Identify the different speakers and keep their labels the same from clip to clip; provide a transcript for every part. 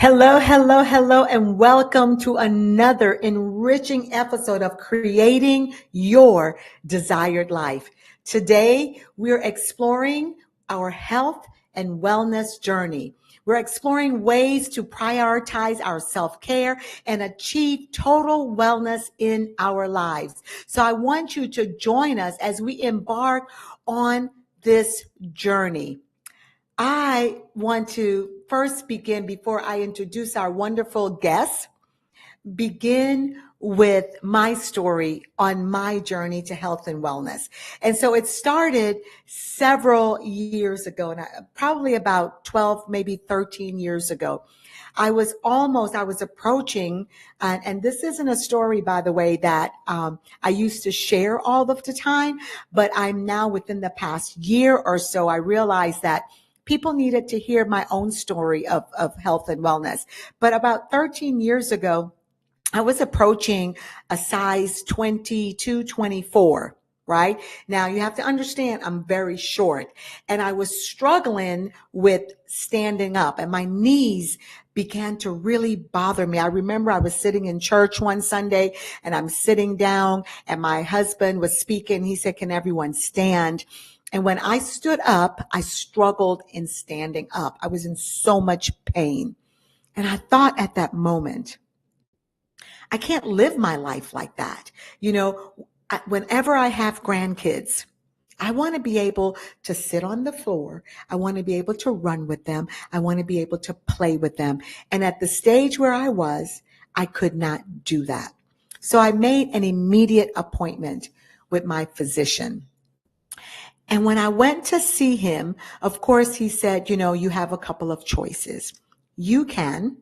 Speaker 1: Hello, hello, hello, and welcome to another enriching episode of Creating Your Desired Life. Today, we're exploring our health and wellness journey. We're exploring ways to prioritize our self-care and achieve total wellness in our lives. So I want you to join us as we embark on this journey. I want to first begin, before I introduce our wonderful guests, begin with my story on my journey to health and wellness. And so it started several years ago, and probably about 12, maybe 13 years ago. I was approaching, and this isn't a story, by the way, that I used to share all of the time, but I'm now within the past year or so, I realized that people needed to hear my own story of health and wellness. But about 13 years ago, I was approaching a size 22, 24, right? Now you have to understand I'm very short, and I was struggling with standing up, and my knees began to really bother me. I remember I was sitting in church one Sunday, and I'm sitting down, and my husband was speaking. He said, "Can everyone stand?" And when I stood up, I struggled in standing up. I was in so much pain. And I thought at that moment, I can't live my life like that. Whenever I have grandkids, I want to be able to sit on the floor. I want to be able to run with them. I want to be able to play with them. And at the stage where I was, I could not do that. So I made an immediate appointment with my physician. And when I went to see him, of course, he said, you have a couple of choices. You can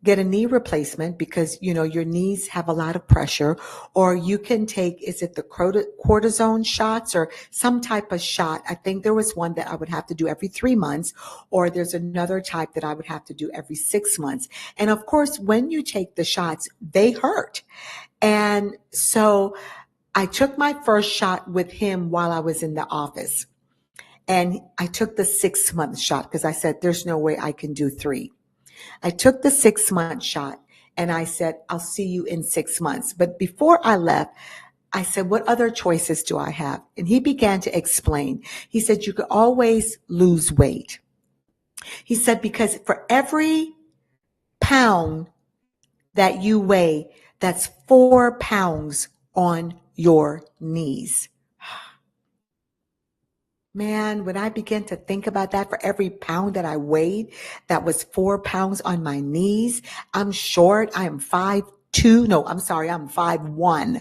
Speaker 1: get a knee replacement because, your knees have a lot of pressure, or you can take, is it the cortisone shots or some type of shot? I think there was one that I would have to do every 3 months, or there's another type that I would have to do every 6 months. And of course, when you take the shots, they hurt. And so I took my first shot with him while I was in the office, and I took the 6-month shot because I said, there's no way I can do 3. I took the 6-month shot, and I said, I'll see you in 6 months. But before I left, I said, what other choices do I have? And he began to explain. He said, you could always lose weight. He said, because for every pound that you weigh, that's 4 pounds on your knees. Man, when I began to think about that, for every pound that I weighed, that was 4 pounds on my knees. I'm short. I am 5'2". No, I'm sorry. I'm 5'1".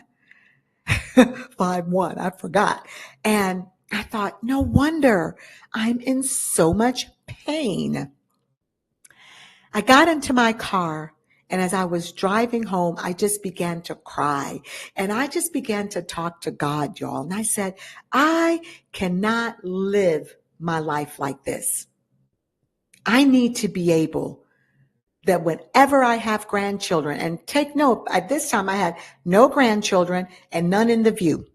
Speaker 1: 5'1". I forgot. And I thought, no wonder I'm in so much pain. I got into my car, and as I was driving home, I just began to cry, and I just began to talk to God, y'all. And I said, I cannot live my life like this. I need to be able that whenever I have grandchildren, and take note, at this time I had no grandchildren and none in the view.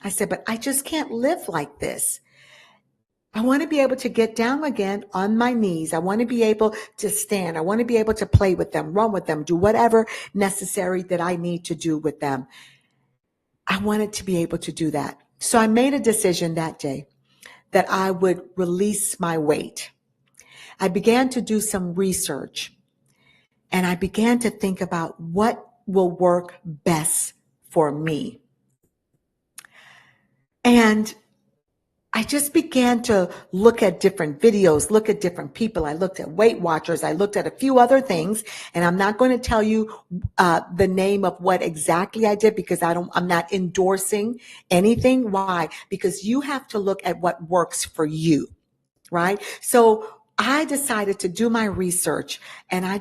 Speaker 1: I said, but I just can't live like this. I want to be able to get down again on my knees. I want to be able to stand. I want to be able to play with them, run with them, do whatever necessary that I need to do with them. I wanted to be able to do that. So I made a decision that day that I would release my weight. I began to do some research, and I began to think about what will work best for me. And I just began to look at different videos, look at different people. I looked at Weight Watchers. I looked at a few other things, and I'm not going to tell you the name of what exactly I did because I'm not endorsing anything. Why? Because you have to look at what works for you, right? So I decided to do my research, and I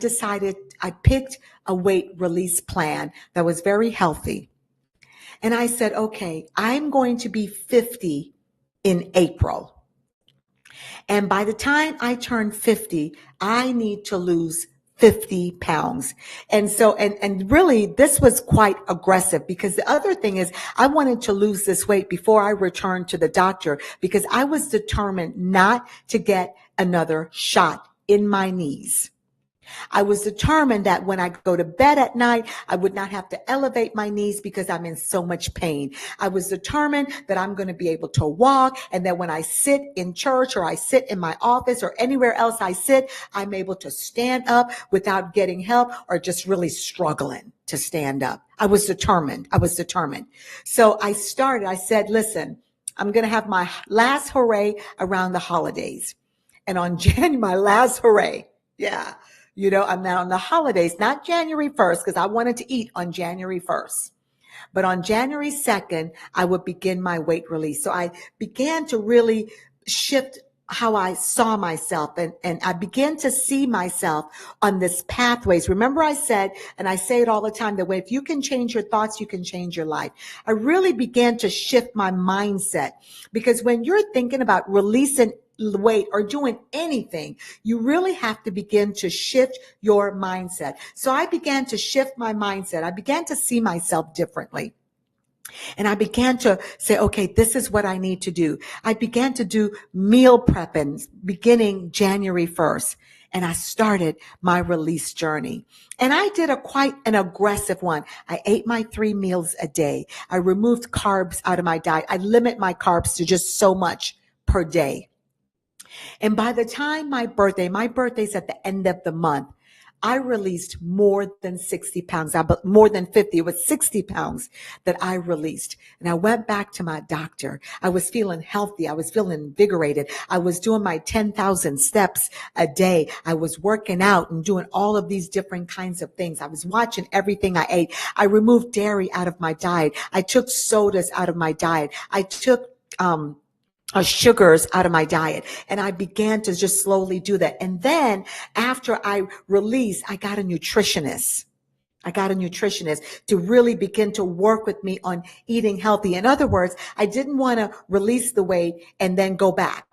Speaker 1: picked a weight release plan that was very healthy. And I said, okay, I'm going to be 50 in April. And by the time I turn 50, I need to lose 50 pounds. And so, and really this was quite aggressive because the other thing is I wanted to lose this weight before I returned to the doctor because I was determined not to get another shot in my knees. I was determined that when I go to bed at night, I would not have to elevate my knees because I'm in so much pain. I was determined that I'm going to be able to walk, and that when I sit in church or I sit in my office or anywhere else I sit, I'm able to stand up without getting help or just really struggling to stand up. I was determined. I was determined. So I said, listen, I'm going to have my last hooray around the holidays. And on January, my last hooray. Yeah. I'm now on the holidays, not January 1st, because I wanted to eat on January 1st. But on January 2nd, I would begin my weight release. So I began to really shift how I saw myself, and I began to see myself on this pathways. Remember I said, and I say it all the time, that if you can change your thoughts, you can change your life. I really began to shift my mindset, because when you're thinking about releasing weight or doing anything, you really have to begin to shift your mindset. So I began to shift my mindset. I began to see myself differently. And I began to say, okay, this is what I need to do. I began to do meal prepping beginning January 1st. And I started my release journey. And I did quite an aggressive one. I ate my 3 meals a day. I removed carbs out of my diet. I limit my carbs to just so much per day. And by the time my birthday's at the end of the month, I released more than 60 pounds, more than 50. It was 60 pounds that I released. And I went back to my doctor. I was feeling healthy. I was feeling invigorated. I was doing my 10,000 steps a day. I was working out and doing all of these different kinds of things. I was watching everything I ate. I removed dairy out of my diet. I took sodas out of my diet. I took, sugars out of my diet. And I began to just slowly do that. And then after I released, I got a nutritionist. To really begin to work with me on eating healthy. In other words, I didn't want to release the weight and then go back.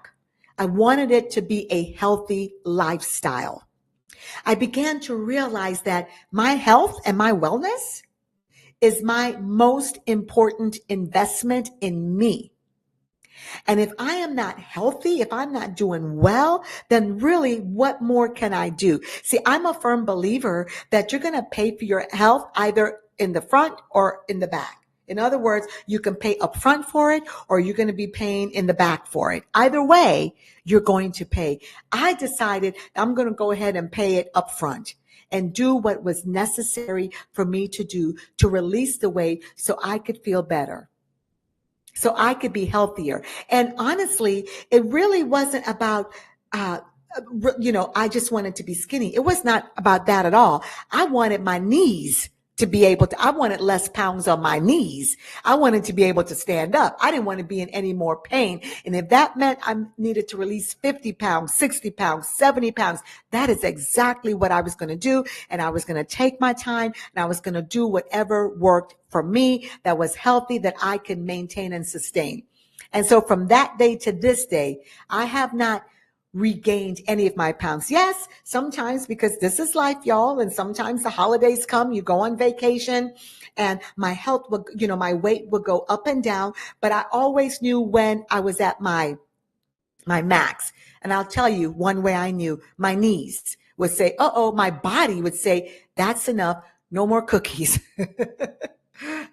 Speaker 1: I wanted it to be a healthy lifestyle. I began to realize that my health and my wellness is my most important investment in me. And if I am not healthy, if I'm not doing well, then really what more can I do? See, I'm a firm believer that you're going to pay for your health either in the front or in the back. In other words, you can pay up front for it, or you're going to be paying in the back for it. Either way, you're going to pay. I decided I'm going to go ahead and pay it up front and do what was necessary for me to do to release the weight so I could feel better, so I could be healthier. And honestly, it really wasn't about, I just wanted to be skinny. It was not about that at all. I wanted my knees to be able to, I wanted less pounds on my knees. I wanted to be able to stand up. I didn't want to be in any more pain. And if that meant I needed to release 50 pounds, 60 pounds, 70 pounds, that is exactly what I was going to do. And I was going to take my time, and I was going to do whatever worked for me that was healthy, that I could maintain and sustain. And so from that day to this day, I have not regained any of my pounds. Yes, sometimes, because this is life, y'all, and sometimes the holidays come, you go on vacation, and my health will, my weight will go up and down, but I always knew when I was at my max. And I'll tell you one way I knew: my knees would say, my body would say, that's enough, no more cookies.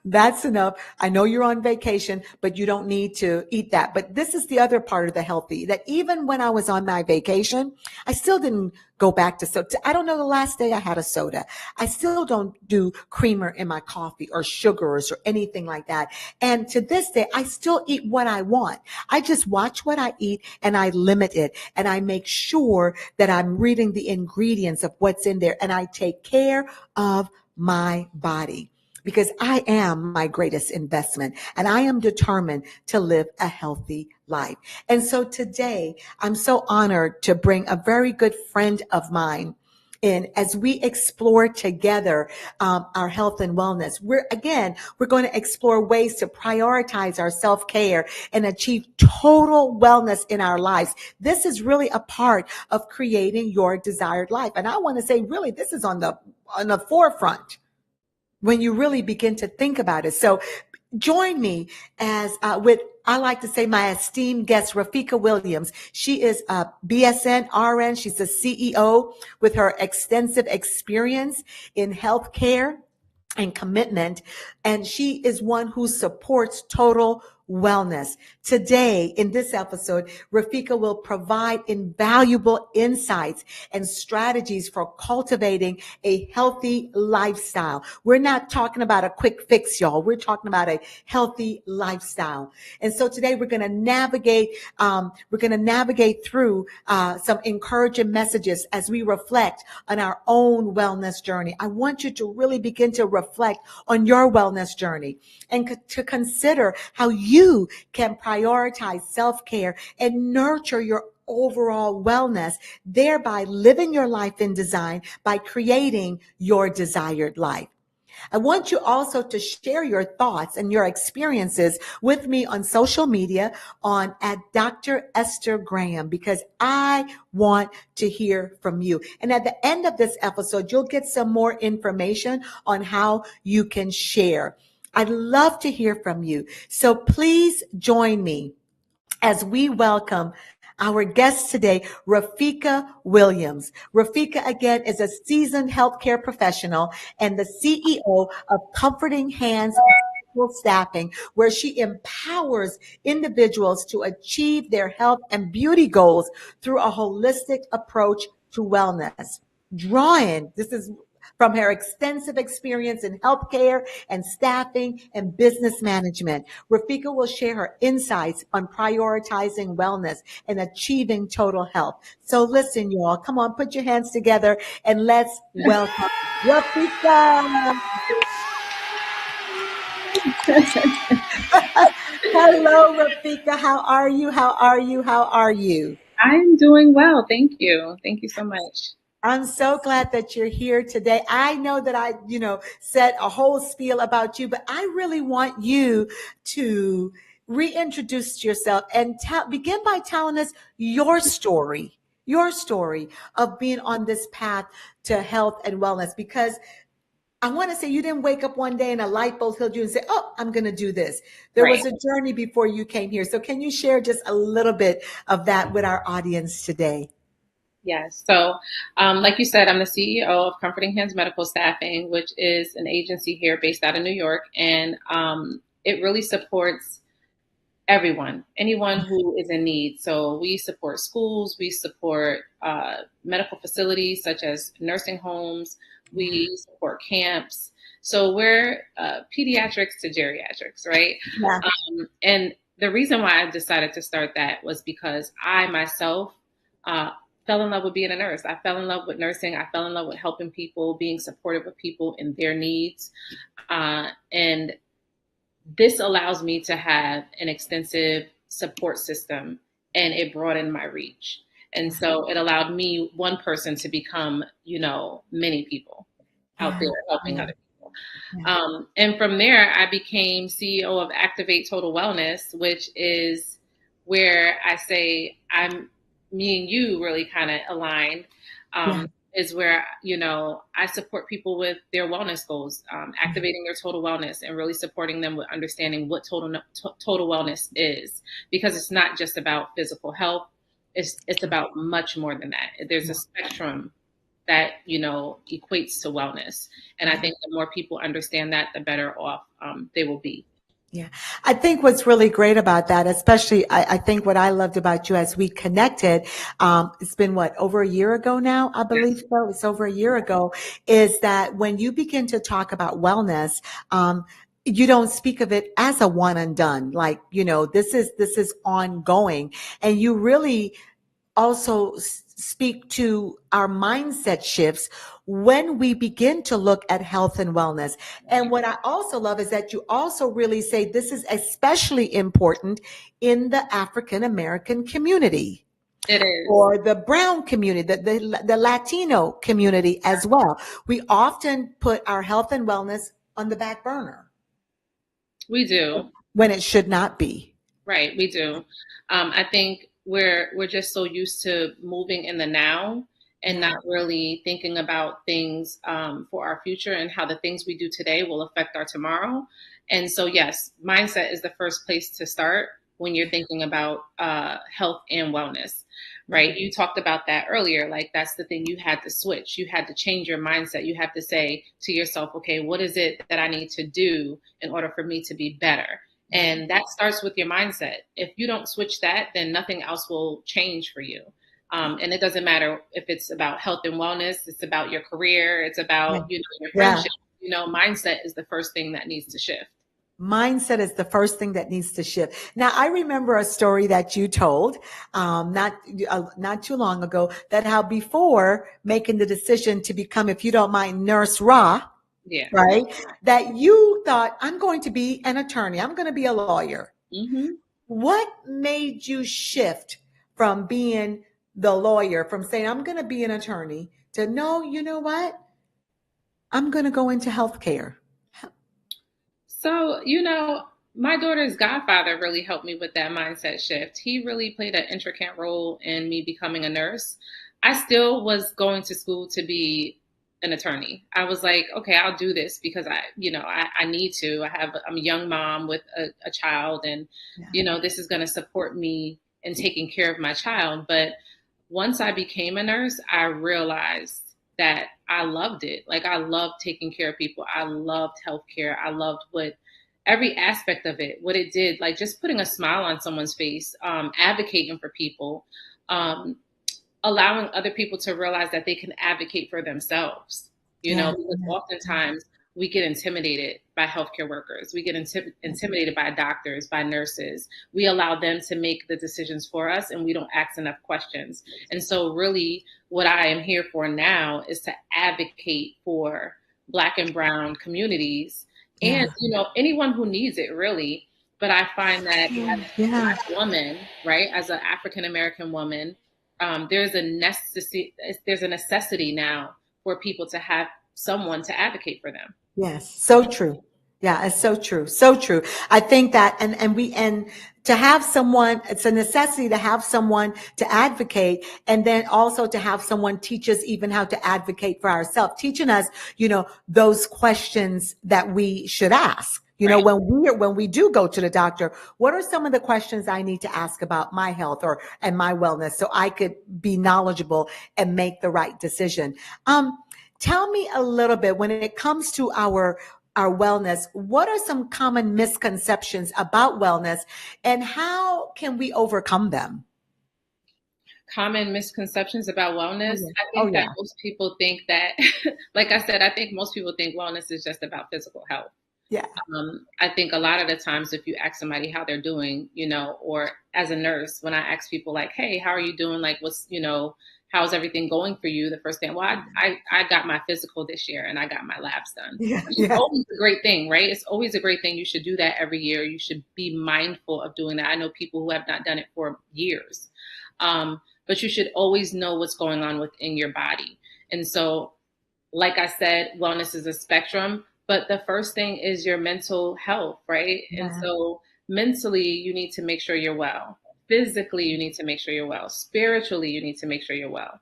Speaker 1: That's enough. I know you're on vacation, but you don't need to eat that. But this is the other part of the healthy, that even when I was on my vacation, I still didn't go back to soda. I don't know the last day I had a soda. I still don't do creamer in my coffee or sugars or anything like that. And to this day, I still eat what I want. I just watch what I eat and I limit it. And I make sure that I'm reading the ingredients of what's in there. And I take care of my body, because I am my greatest investment, and I am determined to live a healthy life. And so today, I'm so honored to bring a very good friend of mine in as we explore together our health and wellness. We're going to explore ways to prioritize our self-care and achieve total wellness in our lives. This is really a part of creating your desired life. And I want to say, really, this is on the forefront when you really begin to think about it. So join me as with I like to say my esteemed guest, Rafeeqa Williams. She is a BSN RN. She's a CEO with her extensive experience in healthcare and commitment. And she is one who supports total wellness. Today, in this episode, Rafeeqa will provide invaluable insights and strategies for cultivating a healthy lifestyle. We're not talking about a quick fix, y'all. We're talking about a healthy lifestyle. And so today we're going to navigate through some encouraging messages as we reflect on our own wellness journey. I want you to really begin to reflect on your wellness journey and to consider how you can prioritize self-care and nurture your overall wellness, thereby living your life in design by creating your desired life. I want you also to share your thoughts and your experiences with me on social media on at Dr. Esther Graham, because I want to hear from you. And at the end of this episode, you'll get some more information on how you can share. I'd love to hear from you. So please join me as we welcome our guest today, Rafeeqa Williams. Rafeeqa, again, is a seasoned healthcare professional and the CEO of Comforting Hands Medical Staffing, where she empowers individuals to achieve their health and beauty goals through a holistic approach to wellness. This is from her extensive experience in healthcare and staffing and business management. Rafeeqa will share her insights on prioritizing wellness and achieving total health. So listen, y'all, come on, put your hands together and let's welcome Rafeeqa. Hello, Rafeeqa. How are you? How are you? How are you?
Speaker 2: I'm doing well. Thank you. Thank you so much.
Speaker 1: I'm so glad that you're here today. I know that said a whole spiel about you, but I really want you to reintroduce yourself and begin by telling us your story of being on this path to health and wellness, because I want to say you didn't wake up one day and a light bulb hit you and say, "Oh, I'm going to do this." There
Speaker 2: Right.
Speaker 1: was a journey before you came here. So can you share just a little bit of that with our audience today?
Speaker 2: Yes. So, like you said, I'm the CEO of Comforting Hands Medical Staffing, which is an agency here based out of New York. And it really supports everyone, anyone who is in need. So we support schools, we support medical facilities such as nursing homes,
Speaker 1: Yeah.
Speaker 2: we support camps. So we're pediatrics to geriatrics, right?
Speaker 1: Yeah.
Speaker 2: And the reason why I decided to start that was because I myself uh, fell in love with being a nurse. I fell in love with nursing. I fell in love with helping people, being supportive of people in their needs. And this allows me to have an extensive support system, and it broadened my reach. And so it allowed me, one person, to become, many people out
Speaker 1: Yeah.
Speaker 2: there helping
Speaker 1: Yeah.
Speaker 2: other people.
Speaker 1: Yeah.
Speaker 2: And from there, I became CEO of Activate Total Wellness, which is where I say me and you really kind of aligned.
Speaker 1: Yeah.
Speaker 2: Is where, I support people with their wellness goals, activating their total wellness and really supporting them with understanding what total wellness is, because it's not just about physical health. It's about much more than that. There's a spectrum that equates to wellness, and I
Speaker 1: Yeah.
Speaker 2: think the more people understand that, the better off they will be.
Speaker 1: Yeah. I think what's really great about that, especially I think what I loved about you as we connected, it's been what, over a year ago now, I believe so. It's over a year ago, is that when you begin to talk about wellness, you don't speak of it as a one and done. Like, this is ongoing. And you really also speak to our mindset shifts when we begin to look at health and wellness. And what I also love is that you also really say this is especially important in the African American community
Speaker 2: It is.
Speaker 1: or the brown community, the Latino community as well. We often put our health and wellness on the back burner
Speaker 2: We do.
Speaker 1: when it should not be.
Speaker 2: Right, we do. I think we're just so used to moving in the now and
Speaker 1: Yeah.
Speaker 2: not really thinking about things for our future and how the things we do today will affect our tomorrow. And so, yes, mindset is the first place to start when you're thinking about health and wellness, right? You talked about that earlier. Like, that's the thing, you had to switch, you had to change your mindset. You have to say to yourself, okay, what is it that I need to do in order for me to be better? And that starts with your mindset. If you don't switch that, then nothing else will change for you. And it doesn't matter if it's about health and wellness, it's about your career, it's
Speaker 1: Yeah.
Speaker 2: about, your
Speaker 1: Yeah.
Speaker 2: friendship. Mindset is the first thing that needs to shift.
Speaker 1: Mindset is the first thing that needs to shift. Now, I remember a story that you told not too long ago, that how before making the decision to become, if you don't mind, Nurse Ra,
Speaker 2: Yeah.
Speaker 1: right? That you thought, I'm going to be an attorney. I'm going to be a lawyer.
Speaker 2: Mm-hmm.
Speaker 1: What made you shift from being the lawyer, from saying, I'm going to be an attorney, to no, you know what? I'm going to go into healthcare.
Speaker 2: So, my daughter's godfather really helped me with that mindset shift. He really played an intricate role in me becoming a nurse. I still was going to school to be an attorney. I was like, okay, I'll do this because I need to. I'm a young mom with a child, and,
Speaker 1: Yeah.
Speaker 2: this is going to support me in taking care of my child. But once I became a nurse, I realized that I loved it. Like, I loved taking care of people. I loved healthcare. I loved every aspect of it, what it did, like just putting a smile on someone's face, advocating for people, um, allowing other people to realize that they can advocate for themselves,
Speaker 1: Yeah.
Speaker 2: because oftentimes we get intimidated by healthcare workers. We get intimidated by doctors, by nurses. We allow them to make the decisions for us, and we don't ask enough questions. And so really what I am here for now is to advocate for Black and Brown communities and,
Speaker 1: Yeah.
Speaker 2: anyone who needs it, really. But I find that
Speaker 1: Yeah.
Speaker 2: as a
Speaker 1: Yeah.
Speaker 2: Black woman, right, as an African American woman, there's a necessity now for people to have someone to advocate for them.
Speaker 1: Yes, so true. Yeah, it's so true. So true. I think that, and to have someone, it's a necessity to have someone to advocate, and then also to have someone teach us even how to advocate for ourselves, teaching us, those questions that we should ask.
Speaker 2: Right.
Speaker 1: When we do go to the doctor, what are some of the questions I need to ask about my health and my wellness, so I could be knowledgeable and make the right decision? Tell me a little bit, when it comes to our wellness, what are some common misconceptions about wellness, and how can we overcome them?
Speaker 2: Common misconceptions about
Speaker 1: Oh
Speaker 2: wellness.
Speaker 1: yeah.
Speaker 2: I
Speaker 1: Oh
Speaker 2: think that
Speaker 1: yeah.
Speaker 2: most people think that, like I said, I think most people think wellness is just about physical health.
Speaker 1: Yeah.
Speaker 2: I think a lot of the times, if you ask somebody how they're doing, or as a nurse, when I ask people like, hey, how are you doing? Like, how's everything going for you? The first thing, well, I got my physical this year and I got my labs done,
Speaker 1: Yeah.
Speaker 2: which is
Speaker 1: Yeah.
Speaker 2: always a great thing, right? It's always a great thing. You should do that every year. You should be mindful of doing that. I know people who have not done it for years. But you should always know what's going on within your body. And so, like I said, wellness is a spectrum, but the first thing is your mental health, right? And
Speaker 1: Yeah.
Speaker 2: so mentally, you need to make sure you're well. Physically, you need to make sure you're well. Spiritually, you need to make sure you're well.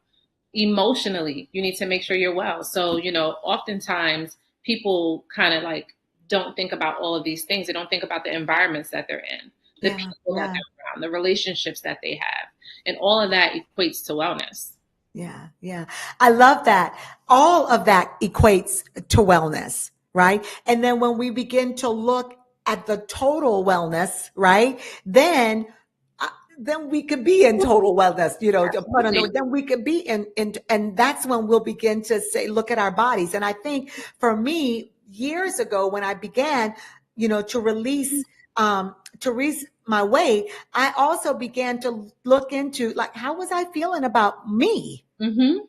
Speaker 2: Emotionally, you need to make sure you're well. So, oftentimes people kind of like don't think about all of these things. They don't think about the environments that they're in, the
Speaker 1: Yeah.
Speaker 2: people that
Speaker 1: Yeah.
Speaker 2: they're around, the relationships that they have. And all of that equates to wellness.
Speaker 1: Yeah, yeah. I love that. All of that equates to wellness, right? And then when we begin to look at the total wellness, right? Then then we could be in total wellness,
Speaker 2: Absolutely.
Speaker 1: then we could be and that's when we'll begin to say, look at our bodies. And I think for me, years ago, when I began, to release my weight, I also began to look into, like, how was I feeling about me?
Speaker 2: Mm-hmm.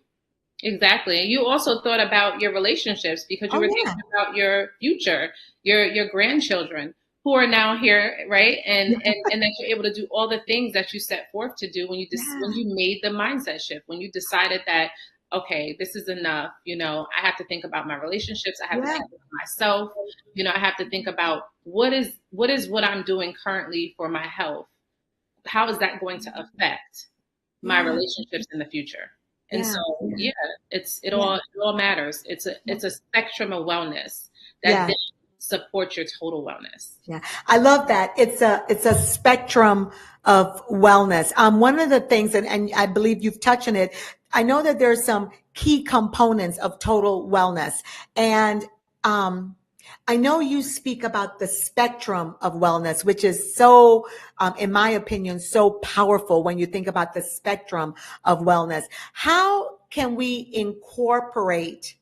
Speaker 2: Exactly. You also thought about your relationships because you
Speaker 1: Oh
Speaker 2: were
Speaker 1: yeah.
Speaker 2: thinking about your future, your grandchildren who are now here, right? And that you're able to do all the things that you set forth to do when
Speaker 1: Yeah.
Speaker 2: you made the mindset shift, when you decided that, okay, this is enough. I have to think about my relationships. I have to
Speaker 1: Yeah.
Speaker 2: think about myself. I have to think about what I'm doing currently for my health. How is that going to affect my
Speaker 1: Yeah.
Speaker 2: relationships in the future? And
Speaker 1: Yeah.
Speaker 2: so,
Speaker 1: Yeah.
Speaker 2: it
Speaker 1: Yeah.
Speaker 2: all matters.
Speaker 1: Yeah.
Speaker 2: It's a spectrum of wellness that
Speaker 1: Yeah.
Speaker 2: then supports your total wellness.
Speaker 1: Yeah, I love that. It's a spectrum of wellness. One of the things, and I believe you've touched on it. I know that there's some key components of total wellness, and um, I know you speak about the spectrum of wellness, which is so, in my opinion, so powerful when you think about the spectrum of wellness. How can we incorporate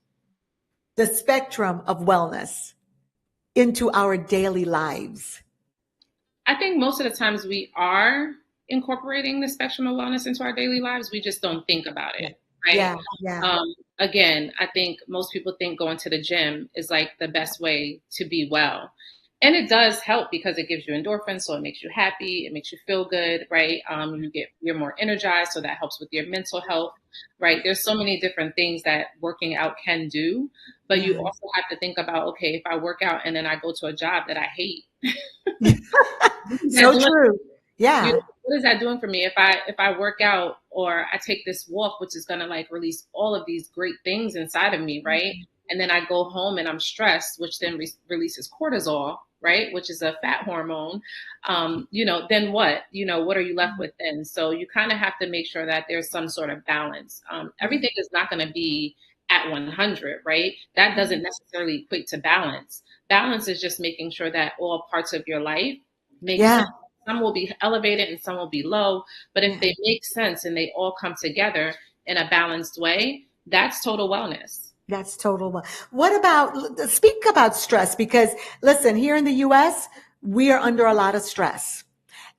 Speaker 1: the spectrum of wellness into our daily lives?
Speaker 2: I think most of the times we are incorporating the spectrum of wellness into our daily lives. We just don't think about
Speaker 1: Yeah.
Speaker 2: it, right?
Speaker 1: Yeah. Yeah.
Speaker 2: Again, I think most people think going to the gym is like the best way to be well. And it does help because it gives you endorphins, so it makes you happy, it makes you feel good, right? You're more energized, so that helps with your mental health, right? There's so many different things that working out can do, but you
Speaker 1: Yeah.
Speaker 2: also have to think about, okay, if I work out and then I go to a job that I hate, what is that
Speaker 1: So
Speaker 2: doing?
Speaker 1: true.
Speaker 2: You
Speaker 1: Yeah.
Speaker 2: know, what is that doing for me? If I work out or I take this walk, which is gonna like release all of these great things inside of me, right? And then I go home and I'm stressed, which then releases cortisol, right? Which is a fat hormone. Then what? What are you left with then? So you kind of have to make sure that there's some sort of balance. Everything is not going to be at 100, right? That doesn't necessarily equate to balance. Balance is just making sure that all parts of your life make
Speaker 1: Yeah.
Speaker 2: sense. Some will be elevated and some will be low, but if
Speaker 1: Yeah.
Speaker 2: they make sense and they all come together in a balanced way, that's total wellness.
Speaker 1: That's total. What about, speak about stress? Because listen, here in the US, we are under a lot of stress.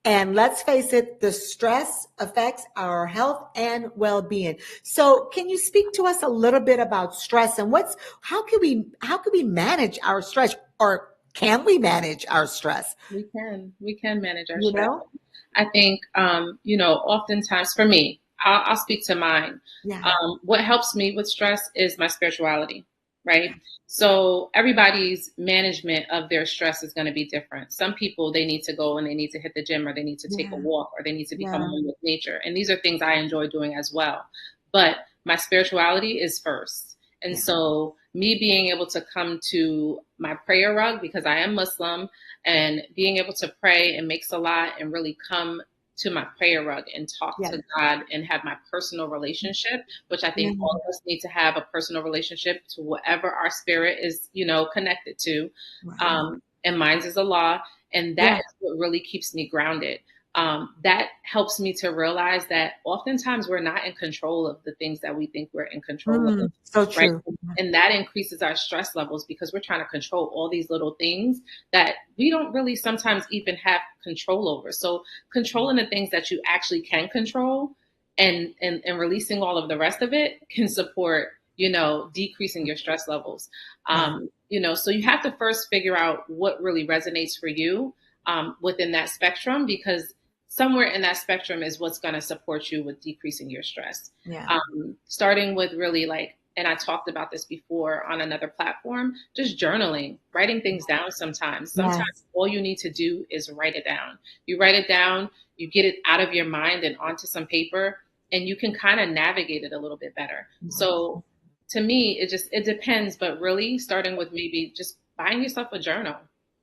Speaker 1: And let's face it, the stress affects our health and well-being. So can you speak to us a little bit about stress and how can we manage our stress, or can we manage our stress?
Speaker 2: We can manage our
Speaker 1: You
Speaker 2: stress.
Speaker 1: know?
Speaker 2: I think, oftentimes for me, I'll speak to mine.
Speaker 1: Yeah.
Speaker 2: What helps me with stress is my spirituality, right? So everybody's management of their stress is going to be different. Some people, they need to go and they need to hit the gym or they need to take a
Speaker 1: Yeah.
Speaker 2: walk or they need to become
Speaker 1: Yeah.
Speaker 2: one with nature. And these are things I enjoy doing as well. But my spirituality is first. And
Speaker 1: Yeah.
Speaker 2: so me being able to come to my prayer rug, because I am Muslim, and being able to pray and make salat and really come to my prayer rug and talk
Speaker 1: Yeah.
Speaker 2: to God and have my personal relationship, which I
Speaker 1: Yeah.
Speaker 2: think all of us need to have a personal relationship to whatever our spirit is, connected to.
Speaker 1: Right.
Speaker 2: And mine's is Allah. And that
Speaker 1: Yeah.
Speaker 2: is what really keeps me grounded. That helps me to realize that oftentimes we're not in control of the things that we think we're in control of,
Speaker 1: So
Speaker 2: right?
Speaker 1: true.
Speaker 2: And that increases our stress levels because we're trying to control all these little things that we don't really sometimes even have control over. So controlling the things that you actually can control and releasing all of the rest of it can support, decreasing your stress levels.
Speaker 1: Yeah.
Speaker 2: So you have to first figure out what really resonates for you within that spectrum, because somewhere in that spectrum is what's going to support you with decreasing your stress.
Speaker 1: Yeah.
Speaker 2: Starting with really like, and I talked about this before on another platform, just journaling, writing things down sometimes.
Speaker 1: Yes.
Speaker 2: Sometimes all you need to do is write it down. You write it down, you get it out of your mind and onto some paper, and you can kind of navigate it a little bit better. So to me, it depends, but really starting with maybe just buying yourself a journal.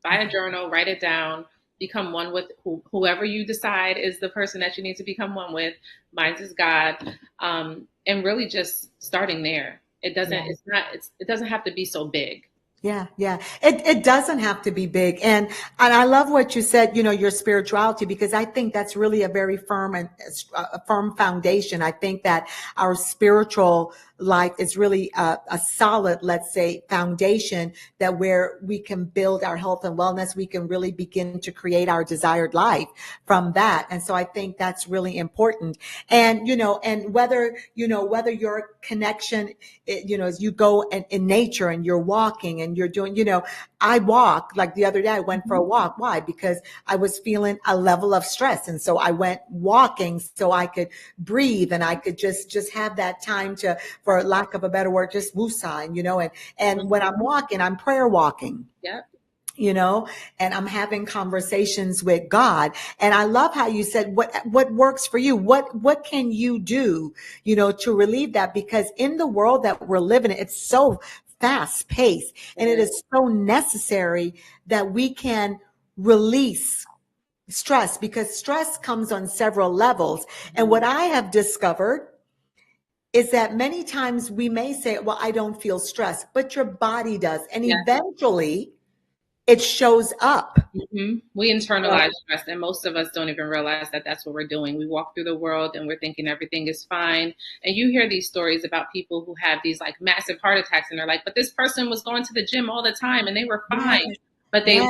Speaker 2: Buy a journal, write it down, become one with whoever you decide is the person that you need to become one with. Mine is God. And really just starting there. It doesn't have to be so big.
Speaker 1: Yeah, yeah. It doesn't have to be big. And I love what you said, your spirituality, because I think that's really a very firm and a firm foundation. I think that our spiritual life is really a solid, let's say, foundation that where we can build our health and wellness, we can really begin to create our desired life from that. And so I think that's really important. And, and whether your connection, as you go in nature and you're walking and you're doing, I walk like the other day, I went for a walk. Why? Because I was feeling a level of stress. And so I went walking so I could breathe and I could just have that time to, for lack of a better word, just woosah, and when I'm walking, I'm prayer walking.
Speaker 2: Yep.
Speaker 1: you know, and I'm having conversations with God. And I love how you said what works for you. What can you do, you know, to relieve that? Because in the world that we're living in, it's so fast paced, and it is so necessary that we can release stress, because stress comes on several levels. And what I have discovered is that many times we may say, well, I don't feel stressed, but your body does. And
Speaker 2: Yeah.
Speaker 1: eventually it shows up.
Speaker 2: We
Speaker 1: So,
Speaker 2: internalize stress, and most of us don't even realize that that's what we're doing. We walk through the world and we're thinking everything is fine. And you hear these stories about people who have these like massive heart attacks, and they're like, but this person was going to the gym all the time and they were
Speaker 1: yes,
Speaker 2: fine. But
Speaker 1: yes,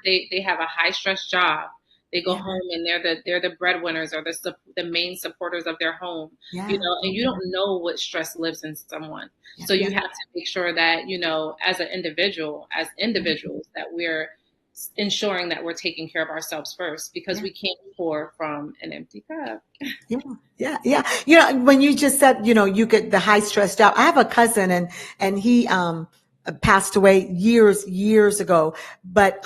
Speaker 2: they have a high stress job. They go
Speaker 1: yeah,
Speaker 2: home and they're the breadwinners or the main supporters of their home, you
Speaker 1: yeah,
Speaker 2: know, and you don't know what stress lives in someone.
Speaker 1: yeah,
Speaker 2: So you
Speaker 1: yeah,
Speaker 2: have to make sure that, you know, as an individual, as individuals, that we're ensuring that we're taking care of ourselves first, because
Speaker 1: yeah,
Speaker 2: we can't pour from an empty cup.
Speaker 1: yeah, yeah, yeah. You know, when you just said, you know, you get the high stressed out. I have a cousin, and he passed away years ago, but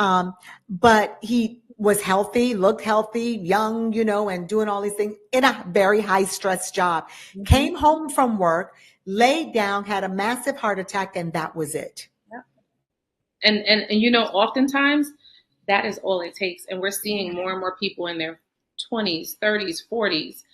Speaker 1: he was healthy, looked healthy, young, you know, and doing all these things in a very high stress job.
Speaker 2: Mm-hmm.
Speaker 1: Came home from work, laid down, had a massive heart attack, and that was it.
Speaker 2: Yeah. And you know, oftentimes that is all it takes. And we're seeing more and more people in their 20s, 30s, 40s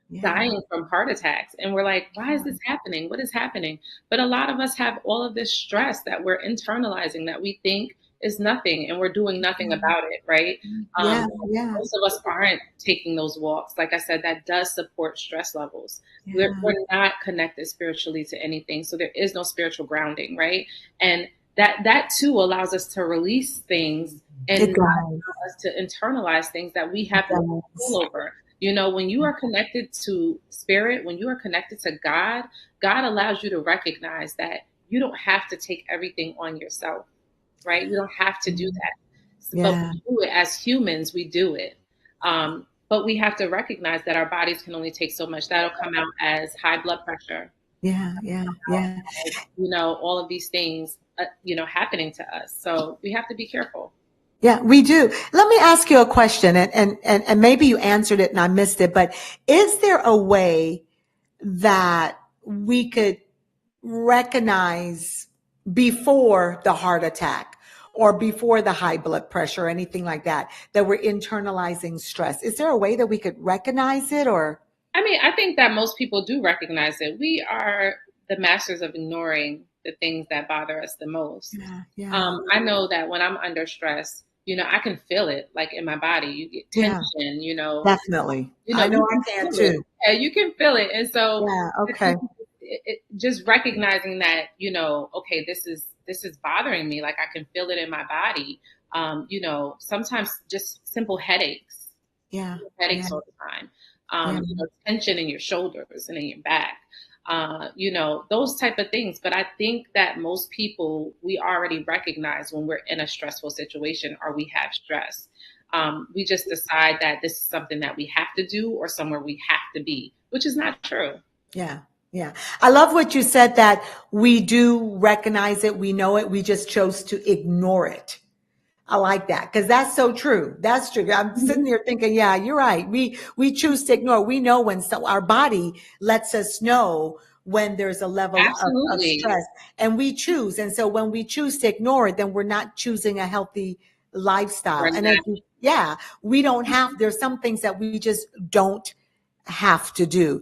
Speaker 1: Yeah,
Speaker 2: dying from heart attacks. And we're like, why is this happening? What is happening? But a lot of us have all of this stress that we're internalizing that we think is nothing, and we're doing nothing about it, right?
Speaker 1: yeah, yeah,
Speaker 2: Most of us aren't taking those walks. Like I said, that does support stress levels.
Speaker 1: yeah.
Speaker 2: We're not connected spiritually to anything. So there is no spiritual grounding, right? And that too allows us to release things and
Speaker 1: It
Speaker 2: not
Speaker 1: does.
Speaker 2: allow us to internalize things that we
Speaker 1: It
Speaker 2: have no
Speaker 1: does.
Speaker 2: control over. You know, when you are connected to spirit, when you are connected to God, God allows you to recognize that you don't have to take everything on yourself, right? You don't have to do that. But
Speaker 1: Yeah,
Speaker 2: we do it as humans, we do it. But we have to recognize that our bodies can only take so much. That'll come out as high blood pressure,
Speaker 1: yeah, yeah, yeah.
Speaker 2: you know, all of these things, you know, happening to us. So we have to be careful.
Speaker 1: Yeah, we do. Let me ask you a question, and maybe you answered it and I missed it, but is there a way that we could recognize before the heart attack or before the high blood pressure or anything like that, that we're internalizing stress? Is there a way that we could recognize it, or?
Speaker 2: I mean, I think that most people do recognize it. We are the masters of ignoring the things that bother us the most.
Speaker 1: Yeah, yeah,
Speaker 2: I know that when I'm under stress, you know, I can feel it like in my body. You get
Speaker 1: yeah,
Speaker 2: tension,
Speaker 1: definitely.
Speaker 2: you know,
Speaker 1: I know
Speaker 2: you
Speaker 1: I
Speaker 2: can
Speaker 1: can
Speaker 2: feel it.
Speaker 1: too.
Speaker 2: Yeah, you can feel it. And so
Speaker 1: Yeah,
Speaker 2: I
Speaker 1: okay.
Speaker 2: think just recognizing that, you know, okay, this is bothering me. Like I can feel it in my body. You know, sometimes just simple headaches,
Speaker 1: Yeah, yeah,
Speaker 2: headaches all the time.
Speaker 1: yeah,
Speaker 2: You know, tension in your shoulders and in your back. You know, those type of things. But I think that most people, we already recognize when we're in a stressful situation or we have stress. We just decide that this is something that we have to do or somewhere we have to be, which is not true.
Speaker 1: yeah, yeah. I love what you said, that we do recognize it, we know it, we just chose to ignore it. I like that, because that's so true. That's true. I'm sitting here thinking, yeah, you're right. We choose to ignore. We know when, so our body lets us know when there's a level of
Speaker 2: Absolutely.
Speaker 1: stress, and we choose. And so when we choose to ignore it, then we're not choosing a healthy lifestyle.
Speaker 2: We're
Speaker 1: And as
Speaker 2: not.
Speaker 1: yeah, we don't have, there's some things that we just don't have to do.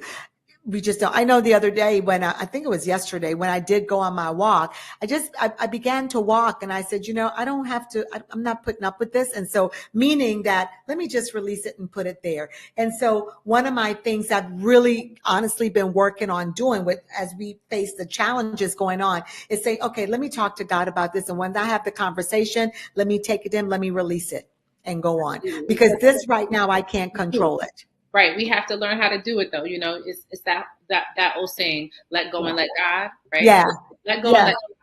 Speaker 1: We just don't. I know the other day when I think it was yesterday when I did go on my walk, I began to walk, and I said, you know, I don't have to, I'm not putting up with this. And so, meaning that, let me just release it and put it there. And so one of my things I've really honestly been working on doing with, as we face the challenges going on, is saying, okay, let me talk to God about this. And when I have the conversation, let me take it in, let me release it and go on. Because this right now, I can't control it.
Speaker 2: Right. We have to learn how to do it though. You know, it's that old saying, let go and let God, right?
Speaker 1: Yeah.
Speaker 2: Let go and
Speaker 1: Yeah.
Speaker 2: let God.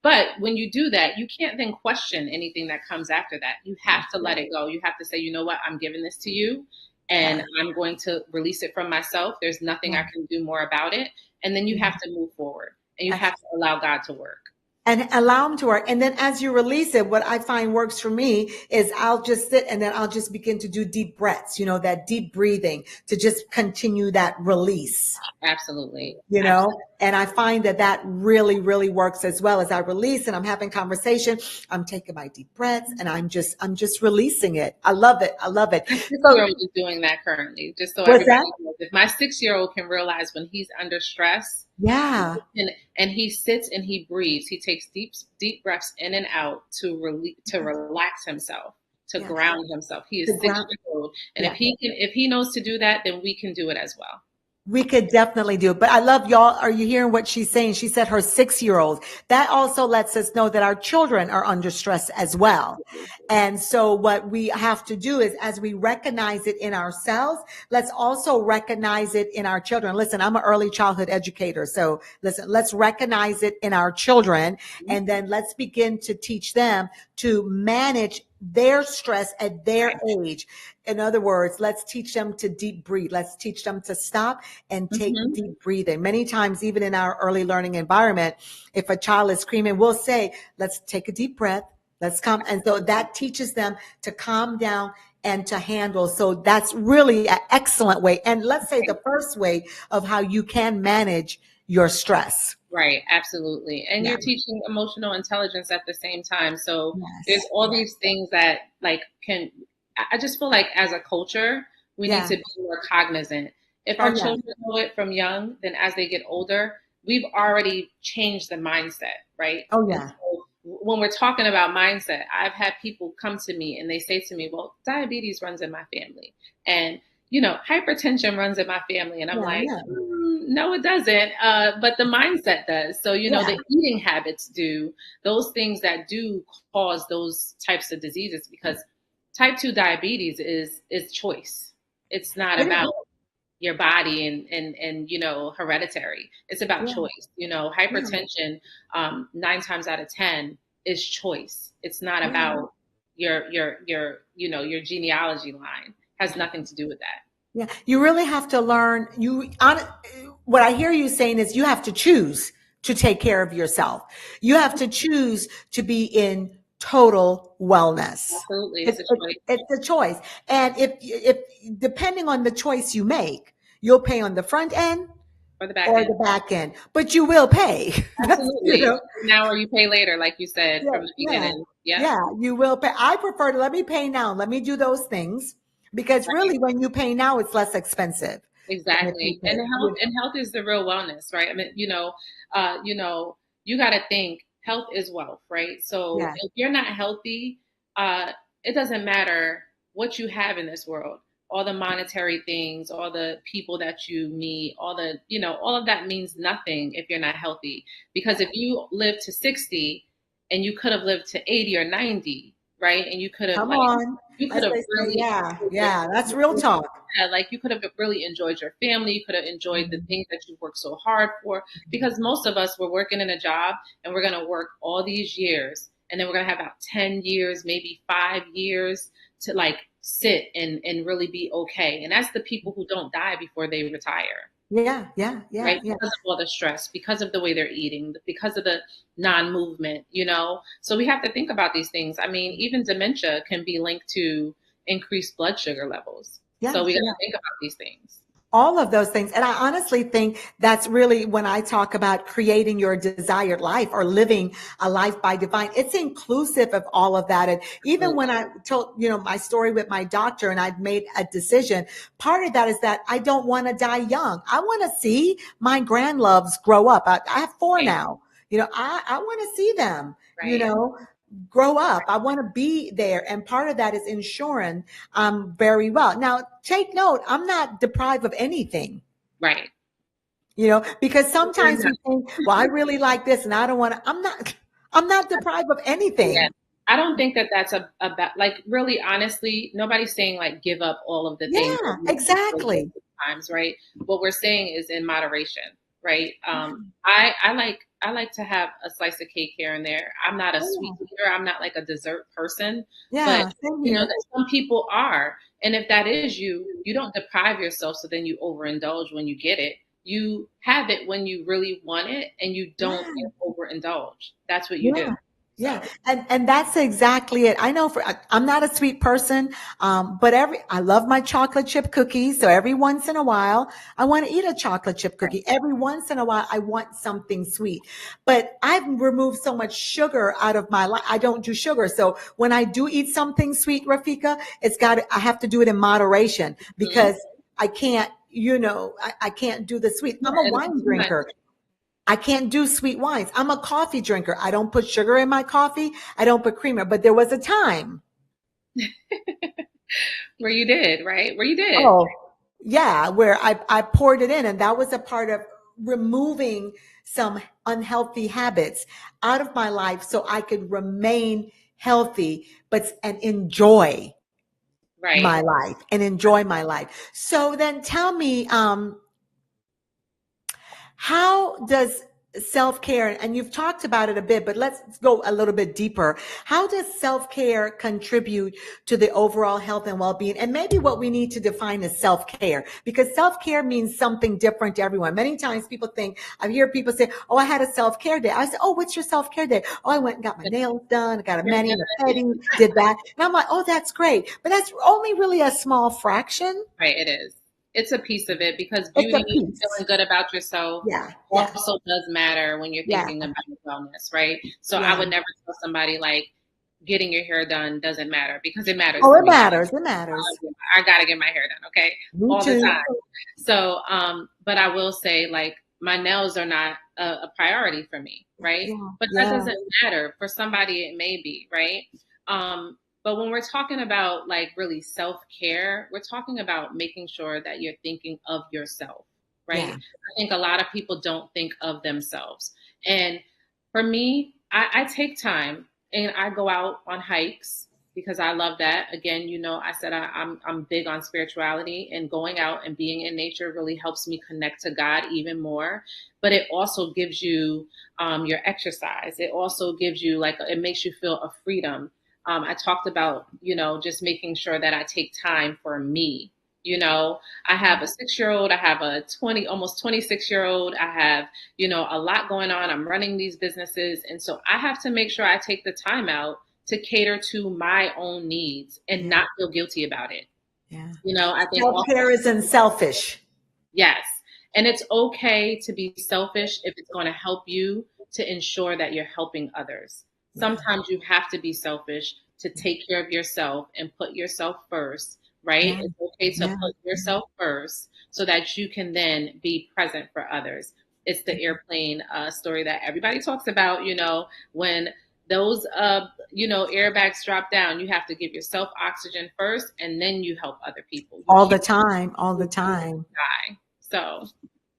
Speaker 2: But when you do that, you can't then question anything that comes after that. You have to let it go. You have to say, you know what, I'm giving this to you and
Speaker 1: Yeah.
Speaker 2: I'm going to release it from myself. There's nothing
Speaker 1: Yeah.
Speaker 2: I can do more about it. And then you have to move forward and you have to allow God to work.
Speaker 1: and allow them to work. And then as you release it, what I find works for me is I'll just sit and then I'll just begin to do deep breaths, that deep breathing to just continue that release.
Speaker 2: Absolutely.
Speaker 1: Absolutely. And I find that that really, really works as well. As I release and I'm having conversation, I'm taking my deep breaths and I'm just releasing it. I love it. I love it.
Speaker 2: My
Speaker 1: So
Speaker 2: 6-year-old is doing that currently, just so
Speaker 1: what's
Speaker 2: everybody
Speaker 1: that?
Speaker 2: knows. If my 6-year-old can realize when he's under stress,
Speaker 1: Yeah.
Speaker 2: and he sits and he breathes, he takes deep breaths in and out to relax himself, to
Speaker 1: Yeah.
Speaker 2: ground himself. He is
Speaker 1: The
Speaker 2: 6
Speaker 1: ground.
Speaker 2: years old, and
Speaker 1: Yeah.
Speaker 2: if he knows to do that, then we can do it as well.
Speaker 1: We could definitely do it. But I love y'all. Are you hearing what she's saying? She said her 6-year-old. That also lets us know that our children are under stress as well. And so what we have to do is as we recognize it in ourselves, let's also recognize it in our children. Listen, I'm an early childhood educator. So listen, let's recognize it in our children and then let's begin to teach them to manage their stress at their age. In other words, let's teach them to deep breathe. Let's teach them to stop and take deep breathing. Many times, even in our early learning environment, if a child is screaming, we'll say, let's take a deep breath. Let's calm. And so that teaches them to calm down and to handle. So that's really an excellent way. And let's say the first way of how you can manage your stress.
Speaker 2: Right, absolutely. And
Speaker 1: Yeah.
Speaker 2: you're teaching emotional intelligence at the same time. So there's
Speaker 1: Yes.
Speaker 2: all these things that like I just feel like as a culture, we need
Speaker 1: Yeah.
Speaker 2: to be more cognizant. If
Speaker 1: Oh,
Speaker 2: our
Speaker 1: yeah.
Speaker 2: children know it from young, then as they get older, we've already changed the mindset, right?
Speaker 1: Oh,
Speaker 2: And
Speaker 1: yeah.
Speaker 2: so when we're talking about mindset, I've had people come to me and they say to me, well, diabetes runs in my family. And hypertension runs in my family. And I'm
Speaker 1: Yeah.
Speaker 2: like,
Speaker 1: Yeah.
Speaker 2: no, it doesn't. But the mindset does. So,
Speaker 1: Yeah.
Speaker 2: the eating habits do, those things that do cause those types of diseases, because type 2 diabetes is choice. It's not
Speaker 1: It is.
Speaker 2: about your body and hereditary. It's about
Speaker 1: Yeah.
Speaker 2: choice.
Speaker 1: Yeah.
Speaker 2: Hypertension, 9 times out of 10 is choice. It's not
Speaker 1: Yeah.
Speaker 2: about your genealogy line. Has nothing to do with that.
Speaker 1: Yeah, you really have to learn. What I hear you saying is you have to choose to take care of yourself. You have to choose to be in total wellness.
Speaker 2: Absolutely, it's
Speaker 1: It's,
Speaker 2: a
Speaker 1: it's,
Speaker 2: choice.
Speaker 1: it's a choice. And if depending on the choice you make, you'll pay on the front end
Speaker 2: For the back
Speaker 1: or
Speaker 2: end.
Speaker 1: the back end, but you will pay. That's,
Speaker 2: Absolutely. Now or you pay later, like you said
Speaker 1: yeah,
Speaker 2: from the
Speaker 1: yeah,
Speaker 2: beginning. Yep.
Speaker 1: yeah, you will pay. I prefer to let me pay now. Let me do those things because
Speaker 2: Right.
Speaker 1: really, when you pay now, it's less expensive than if you
Speaker 2: Exactly. And
Speaker 1: pay.
Speaker 2: health is the real wellness, right? I mean, you got to think health is wealth, right? So
Speaker 1: Yeah,
Speaker 2: if you're not healthy, uh, it doesn't matter what you have in this world. All the monetary things, all the people that you meet, all of that means nothing if you're not healthy. Because if you live to 60 and you could have lived to 80 or 90, right? And you could have
Speaker 1: come on,
Speaker 2: you could
Speaker 1: as
Speaker 2: have
Speaker 1: they say.
Speaker 2: really
Speaker 1: Yeah, yeah, that's real talk.
Speaker 2: like you could have really enjoyed your family. You could have enjoyed the
Speaker 1: Mhm.
Speaker 2: things that you worked so hard for. Because most of us were working in a job and we're going to work all these years. And then we're going to have about 10 years, maybe 5 years to like sit and really be okay. And that's the people who don't die before they retire,
Speaker 1: Yeah, yeah, yeah,
Speaker 2: right?
Speaker 1: yeah.
Speaker 2: Because of all the stress, because of the way they're eating, because of the non-movement. So we have to think about these things. I mean, even dementia can be linked to increased blood sugar levels. So
Speaker 1: Yes,
Speaker 2: we got
Speaker 1: yeah.
Speaker 2: to think about these things.
Speaker 1: All of those things. And I honestly think that's really when I talk about creating your desired life or living a life by divine, it's inclusive of all of that. And even when I told, my story with my doctor and I'd made a decision, part of that is that I don't want to die young. I want to see my grandloves grow up. I have four
Speaker 2: Right,
Speaker 1: now. I want to see them,
Speaker 2: right,
Speaker 1: grow up. I want to be there. And part of that is ensuring I'm very well. Now, take note, I'm not deprived of anything,
Speaker 2: right.
Speaker 1: because sometimes we think, well, I really like this and I don't want to, I'm not deprived of
Speaker 2: Yeah.
Speaker 1: anything.
Speaker 2: I don't think that that's about like really honestly, nobody's saying like give up all of the things that
Speaker 1: Yeah,
Speaker 2: you enjoy
Speaker 1: exactly.
Speaker 2: times, right? What we're saying is in moderation, right? I like to have a slice of cake here and there. I'm not a sweet
Speaker 1: Oh,
Speaker 2: eater. I'm not like a dessert person, but
Speaker 1: yeah, same here.
Speaker 2: that some people are. And if that is you, you don't deprive yourself so then you overindulge when you get it. you have it when you really want it and you don't
Speaker 1: Yeah.
Speaker 2: overindulge. That's what you do.
Speaker 1: Yeah. Yeah.
Speaker 2: So
Speaker 1: And that's exactly it. I know I'm not a sweet person. But I love my chocolate chip cookies. So every once in a while, I want to eat a chocolate chip cookie. Every once in a while, I want something sweet, but I've removed so much sugar out of my life. I don't do sugar. So when I do eat something sweet, Rafika, I have to do it in moderation
Speaker 2: mhm.
Speaker 1: because I can't, I can't do the sweet.
Speaker 2: Yeah,
Speaker 1: I'm a
Speaker 2: it'll be
Speaker 1: wine
Speaker 2: too much.
Speaker 1: drinker. I can't do sweet wines. I'm a coffee drinker. I don't put sugar in my coffee. I don't put creamer. But there was a time.
Speaker 2: Where you did, right? Where you did.
Speaker 1: Oh, yeah, where I poured it in. And that was a part of removing some unhealthy habits out of my life so I could remain healthy, and enjoy
Speaker 2: Right.
Speaker 1: my life and enjoy my life. So then tell me, how does self-care, and you've talked about it a bit, but let's go a little bit deeper. How does self-care contribute to the overall health and well-being? And maybe what we need to define as self-care, because self-care means something different to everyone. Many times I hear people say, oh, I had a self-care day. I say, oh, what's your self-care day? Oh, I went and got my nails done. I got a mani and a pedi, did that. And I'm like, oh, that's great. But that's only really a small fraction.
Speaker 2: Right, it is. It's a piece of it because
Speaker 1: It's a
Speaker 2: beauty and
Speaker 1: piece.
Speaker 2: feeling good about yourself
Speaker 1: Yeah. Yeah.
Speaker 2: also does matter when you're
Speaker 1: Yeah.
Speaker 2: thinking about wellness, right? So I
Speaker 1: Yeah.
Speaker 2: would never tell somebody like getting your hair done doesn't matter because it matters
Speaker 1: Oh,
Speaker 2: to
Speaker 1: it
Speaker 2: me.
Speaker 1: matters. It matters.
Speaker 2: I gotta get my hair done, okay,
Speaker 1: Me
Speaker 2: all the
Speaker 1: too.
Speaker 2: time. So, but I will say like my nails are not a priority for me, right?
Speaker 1: Yeah.
Speaker 2: But that
Speaker 1: Yeah.
Speaker 2: doesn't matter. For somebody, it may be, right? But when we're talking about like really self care, we're talking about making sure that you're thinking of yourself, right?
Speaker 1: Yeah.
Speaker 2: I think a lot of people don't think of themselves. And for me, I take time and I go out on hikes because I love that. Again, I said I'm big on spirituality, and going out and being in nature really helps me connect to God even more. But it also gives you your exercise. It also gives you it makes you feel a freedom. I talked about just making sure that I take time for me. I have a 6-year old. I have a almost 26-year old. I have a lot going on. I'm running these businesses, and so I have to make sure I take the time out to cater to my own needs and
Speaker 1: Yeah.
Speaker 2: not feel guilty about it.
Speaker 1: Yeah.
Speaker 2: I think
Speaker 1: Self-care isn't selfish.
Speaker 2: yes. And it's okay to be selfish if it's going to help you to ensure that you're helping others.
Speaker 1: Yeah.
Speaker 2: Sometimes you have to be selfish to take care of yourself and put yourself first, right?
Speaker 1: Yeah.
Speaker 2: It's okay to
Speaker 1: Yeah.
Speaker 2: put yourself first so that you can then be present for others. It's the airplane story that everybody talks about, when those airbags drop down, you have to give yourself oxygen first and then you help other people. You
Speaker 1: All
Speaker 2: can't
Speaker 1: the time. All the time.
Speaker 2: die. So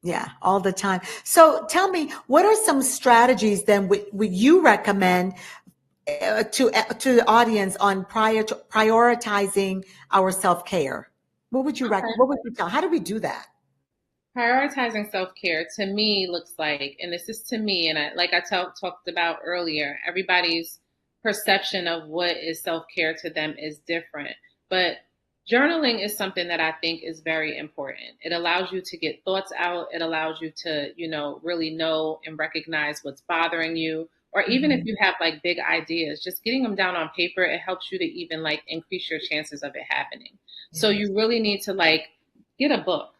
Speaker 1: Yeah. All the time. So tell me, what are some strategies then would you recommend to the audience on prioritizing our self-care? What would you tell? How do we do that?
Speaker 2: prioritizing self-care to me looks like, and this is to me, and talked about earlier, everybody's perception of what is self-care to them is different. But journaling is something that I think is very important. It allows you to get thoughts out. It allows you to, really know and recognize what's bothering you. Or even if
Speaker 1: Mhm.
Speaker 2: you have like big ideas, just getting them down on paper, it helps you to even like increase your chances of it happening. So
Speaker 1: Yeah.
Speaker 2: you really need to like get a book.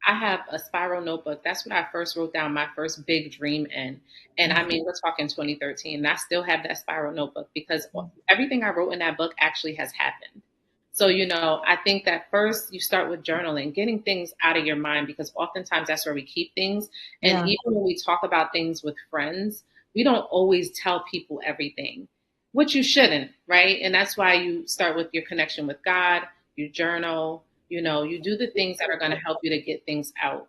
Speaker 2: I have a spiral notebook. That's what I first wrote down my first big dream in. And I
Speaker 1: Mhm.
Speaker 2: mean, we're talking 2013. And I still have that spiral notebook because everything I wrote in that book actually has happened. So, I think that first you start with journaling, getting things out of your mind, because oftentimes that's where we keep things. And
Speaker 1: Yeah.
Speaker 2: even when we talk about things with friends, we don't always tell people everything, which you shouldn't, right? And that's why you start with your connection with God, you journal, you do the things that are going to help you to get things out.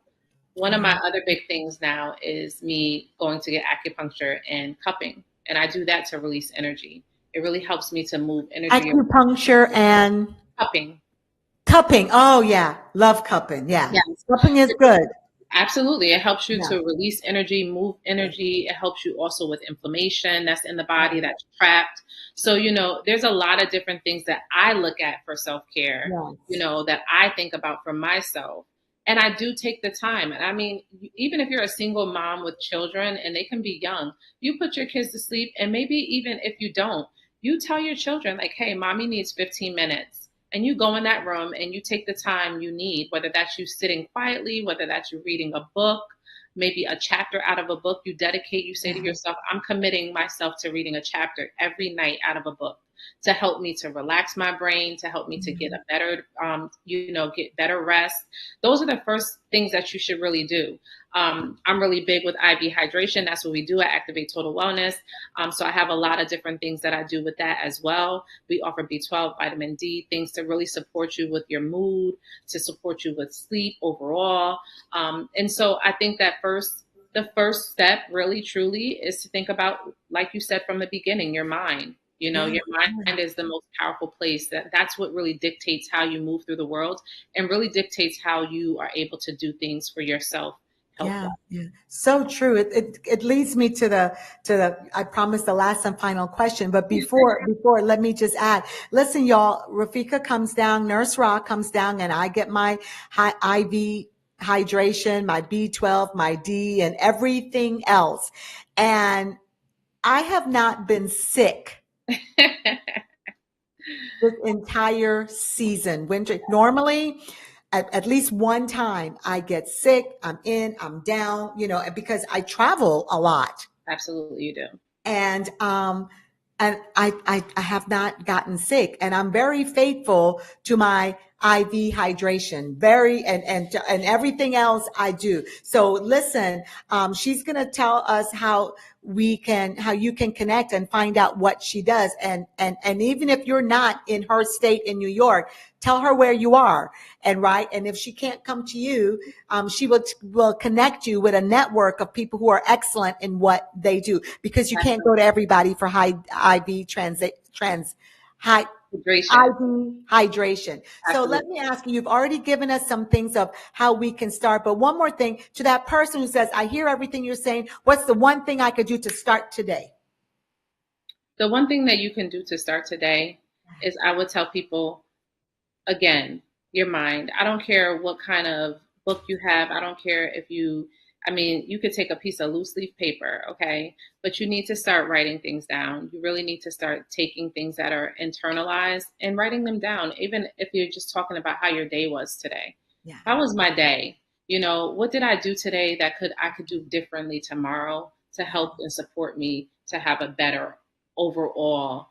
Speaker 2: One of my
Speaker 1: Yeah.
Speaker 2: other big things now is me going to get acupuncture and cupping. And I do that to release energy. It really helps me to move energy.
Speaker 1: Acupuncture and
Speaker 2: Cupping.
Speaker 1: cupping. Oh yeah. Love cupping. Yeah.
Speaker 2: Yes.
Speaker 1: Cupping is good.
Speaker 2: Absolutely. It helps you
Speaker 1: Yeah.
Speaker 2: to release energy, move energy. It helps you also with inflammation that's in the body that's trapped. So, there's a lot of different things that I look at for self care,
Speaker 1: Yes.
Speaker 2: that I think about for myself. And I do take the time. And I mean, even if you're a single mom with children and they can be young, you put your kids to sleep. And maybe even if you don't, you tell your children, like, hey, mommy needs 15 minutes. And you go in that room and you take the time you need, whether that's you sitting quietly, whether that's you reading a book, maybe a chapter out of a book you dedicate. You say to yourself, I'm committing myself to reading a chapter every night out of a book to help me to relax my brain, to help me to get a better, get better rest. Those are the first things that you should really do. I'm really big with IV hydration. That's what we do at Activate Total Wellness. So I have a lot of different things that I do with that as well. We offer B12, vitamin D, things to really support you with your mood, to support you with sleep overall. And so I think that the first step really truly is to think about, like you said from the beginning, your mind. Your mind is the most powerful place. That's what really dictates how you move through the world and really dictates how you are able to do things for yourself.
Speaker 1: Yeah, yeah, so true. It leads me to the I promised the last and final question, but before let me just add. Listen, y'all, Rafeeqa comes down, Nurse Ra comes down, and I get my IV hydration, my B12, my D, and everything else. And I have not been sick this entire season. Winter, normally, at least one time I get sick, I'm in, I'm down, because I travel a lot.
Speaker 2: Absolutely, you do.
Speaker 1: And I have not gotten sick, and I'm very faithful to my IV hydration, and everything else I do. So listen, she's going to tell us how you can connect and find out what she does. And even if you're not in her state in New York, tell her where you are. And if she can't come to you, she will connect you with a network of people who are excellent in what they do, because you can't go to everybody for high IV high IV hydration. So let me ask you, you've already given us some things of how we can start, but one more thing to that person who says, I hear everything you're saying. What's the one thing I could do to start today?
Speaker 2: The one thing that you can do to start today is, I would tell people, again, your mind. I don't care what kind of book you have. I don't care if you could take a piece of loose leaf paper, okay? But you need to start writing things down. You really need to start taking things that are internalized and writing them down, even if you're just talking about how your day was today.
Speaker 1: Yeah.
Speaker 2: How was my day? What did I do today that I could do differently tomorrow to help and support me to have a better overall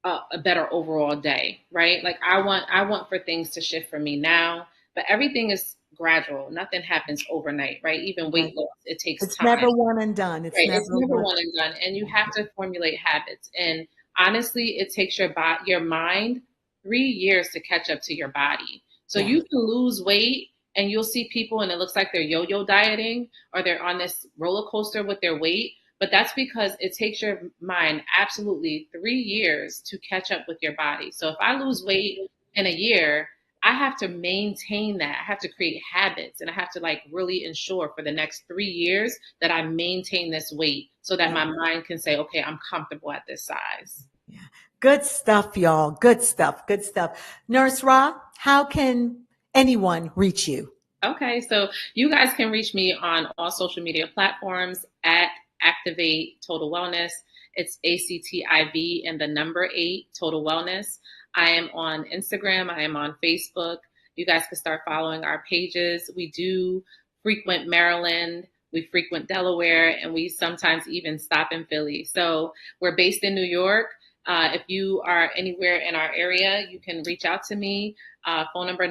Speaker 2: a better overall day, right? Like I want for things to shift for me now, but everything is gradual. Nothing happens overnight, right? Even weight loss, it takes
Speaker 1: It's
Speaker 2: time.
Speaker 1: never one and done. It's
Speaker 2: never one and done. And you have to formulate habits. And honestly, it takes your mind 3 years to catch up to your body. So you can lose weight and you'll see people and it looks like they're yo-yo dieting or they're on this roller coaster with their weight. But that's because it takes your mind absolutely 3 years to catch up with your body. So if I lose weight in a year, I have to maintain that. I have to create habits and I have to really ensure for the next 3 years that I maintain this weight so that my mind can say, okay, I'm comfortable at this size.
Speaker 1: Yeah. Good stuff, y'all. Good stuff. Good stuff. Nurse Ra, how can anyone reach you?
Speaker 2: Okay, so you guys can reach me on all social media platforms at Activate Total Wellness. It's ACTIV and the number 8 Total Wellness. I am on Instagram. I am on Facebook. You guys can start following our pages. We do frequent Maryland. We frequent Delaware, and we sometimes even stop in Philly. So we're based in New York. If you are anywhere in our area, you can reach out to me. Phone number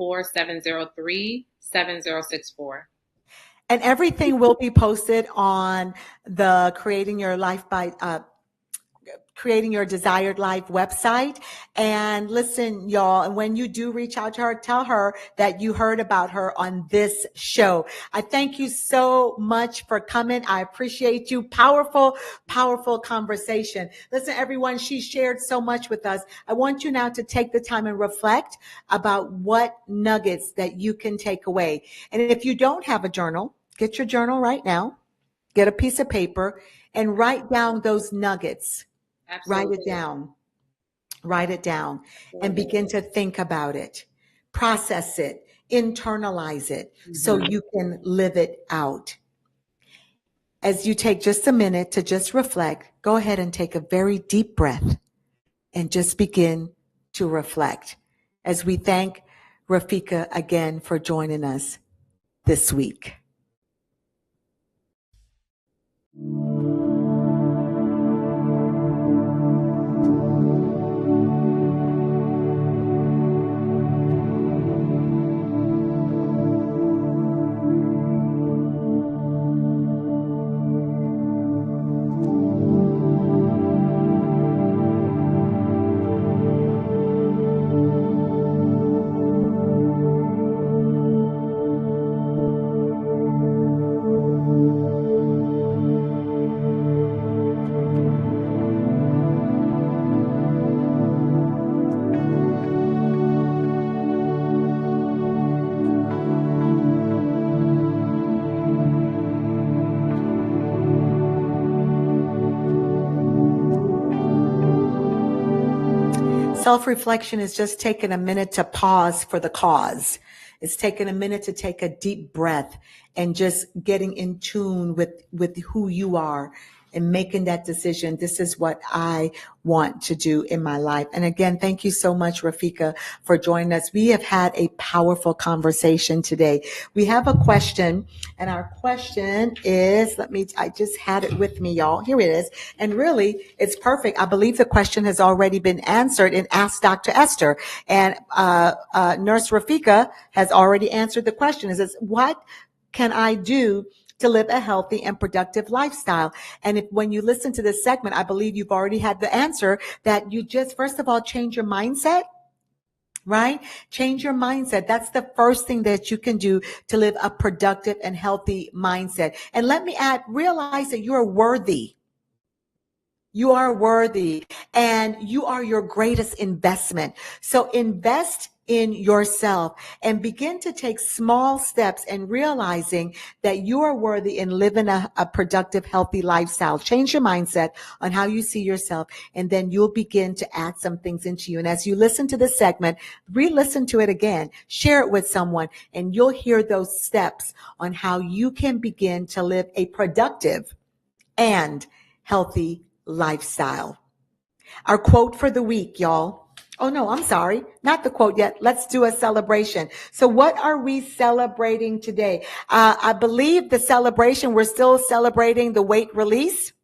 Speaker 2: 914-703-7064.
Speaker 1: And everything will be posted on the Creating Your Desired Life website. And listen, y'all, and when you do reach out to her, tell her that you heard about her on this show. I thank you so much for coming. I appreciate you. Powerful, powerful conversation. Listen, everyone, she shared so much with us. I want you now to take the time and reflect about what nuggets that you can take away. And if you don't have a journal, get your journal right now. Get a piece of paper and write down those nuggets.
Speaker 2: Absolutely.
Speaker 1: Write it down and begin to think about it. process it, internalize it, so you can live it out. As you take just a minute to just reflect, go ahead and take a very deep breath and just begin to reflect as we thank Rafeeqa again for joining us this week. Self-reflection is just taking a minute to pause for the cause. It's taking a minute to take a deep breath and just getting in tune with who you are and making that decision. This is what I want to do in my life. And again, thank you so much, Rafeeqa, for joining us. We have had a powerful conversation today. We have a question, and our question is, I just had it with me, y'all. Here it is. And really, it's perfect. I believe the question has already been answered in Ask Dr. Esther. And Nurse Rafeeqa has already answered the question. It says, what can I do to live a healthy and productive lifestyle? And when you listen to this segment, I believe you've already had the answer, that you just, first of all, change your mindset, right? Change your mindset. That's the first thing that you can do to live a productive and healthy mindset. And let me add, realize that you're worthy. You are worthy, and you are your greatest investment. So invest in yourself and begin to take small steps and realizing that you are worthy in living a productive, healthy lifestyle. Change your mindset on how you see yourself, and then you'll begin to add some things into you. And as you listen to this segment, re-listen to it again, share it with someone, and you'll hear those steps on how you can begin to live a productive and healthy lifestyle. Our quote for the week, y'all. Oh no, I'm sorry. Not the quote yet. Let's do a celebration. So what are we celebrating today? I believe the celebration, we're still celebrating the weight release.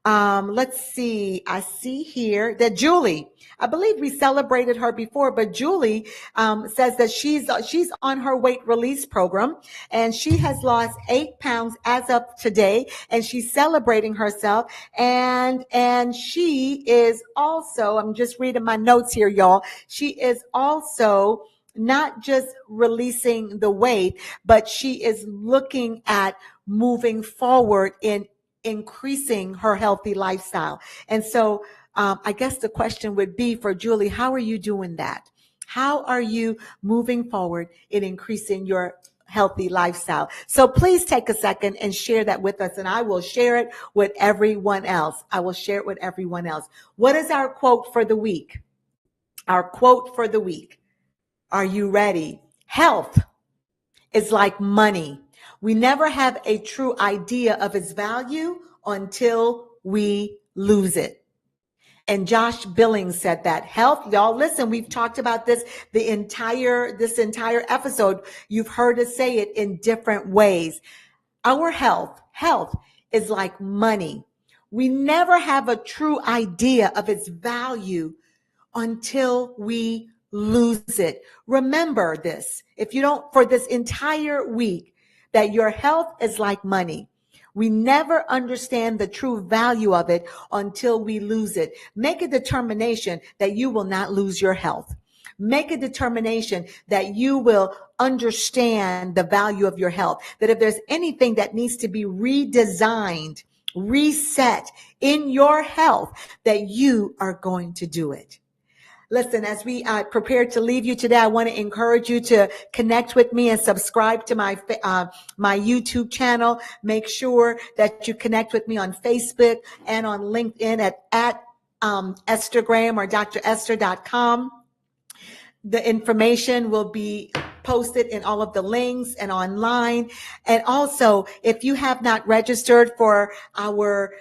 Speaker 1: Let's see. I see here that Julie, I believe we celebrated her before, but Julie says that she's on her weight release program, and she has lost 8 pounds as of today, and she's celebrating herself. And she is also, I'm just reading my notes here, y'all. She is also not just releasing the weight, but she is looking at moving forward in increasing her healthy lifestyle. And so I guess the question would be for Julie, how are you doing that? How are you moving forward in increasing your healthy lifestyle? So please take a second and share that with us, and I will share it with everyone else. What is our quote for the week? Our quote for the week. Are you ready? Health is like money. We never have a true idea of its value until we lose it. And Josh Billings said that. Health, y'all listen, we've talked about this this entire episode. You've heard us say it in different ways. Our health is like money. We never have a true idea of its value until we lose it. Remember this. If you don't, for this entire week, that your health is like money. We never understand the true value of it until we lose it. Make a determination that you will not lose your health. Make a determination that you will understand the value of your health, that if there's anything that needs to be redesigned, reset in your health, that you are going to do it. Listen, as we prepare to leave you today, I want to encourage you to connect with me and subscribe to my YouTube channel. Make sure that you connect with me on Facebook and on LinkedIn at Esther Graham or dresther.com. The information will be posted in all of the links and online. And also, if you have not registered for our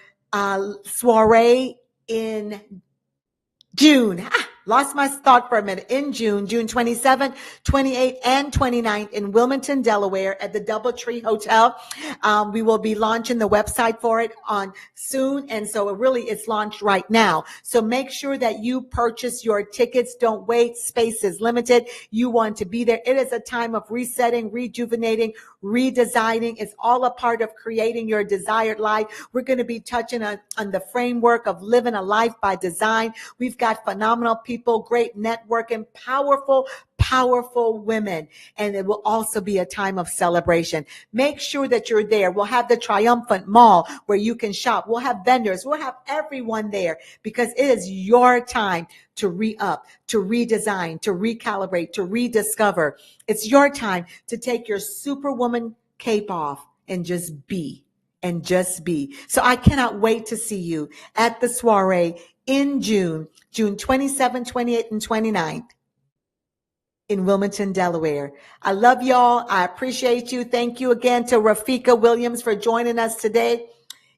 Speaker 1: soiree in June. Lost my thought for a minute. In June 27th, 28th, and 29th in Wilmington, Delaware at the Doubletree Hotel. We will be launching the website for it on soon. And so it's launched right now. So make sure that you purchase your tickets. Don't wait. Space is limited. You want to be there. It is a time of resetting, rejuvenating, redesigning. It's all a part of creating your desired life. We're going to be touching on the framework of living a life by design. We've got phenomenal people, great networking, powerful women. And it will also be a time of celebration. Make sure that you're there. We'll have the triumphant mall where you can shop. We'll have vendors. We'll have everyone there because it is your time to re-up, to redesign, to recalibrate, to rediscover. It's your time to take your superwoman cape off and just be. So I cannot wait to see you at the soiree in June 27th, 28th, and 29th in Wilmington, Delaware. I love y'all. I appreciate you. Thank you again to Rafeeqa Williams for joining us today.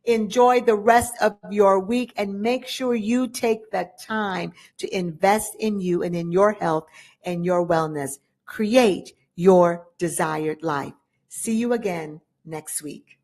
Speaker 1: Enjoy the rest of your week and make sure you take the time to invest in you and in your health and your wellness. Create your desired life. See you again next week.